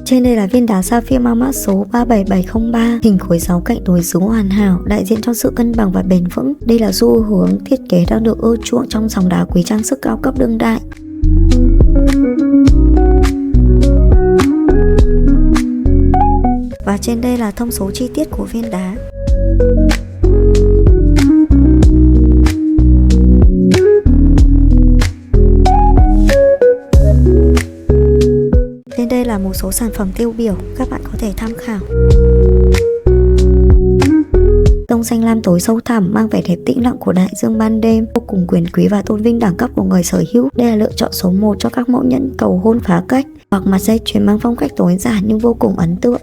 Trên đây là viên đá sapphire mang mã số 37703, hình khối 6 cạnh đối xứng hoàn hảo, đại diện cho sự cân bằng và bền vững. Đây là xu hướng thiết kế đang được ưa chuộng trong dòng đá quý trang sức cao cấp đương đại. Và trên đây là thông số chi tiết của viên đá. Trên đây là một số sản phẩm tiêu biểu, các bạn có thể tham khảo. Tông xanh lam tối sâu thẳm mang vẻ đẹp tĩnh lặng của đại dương ban đêm, vô cùng quyền quý và tôn vinh đẳng cấp của người sở hữu. Đây là lựa chọn số 1 cho các mẫu nhẫn cầu hôn phá cách, hoặc mặt dây chuyền mang phong cách tối giản nhưng vô cùng ấn tượng.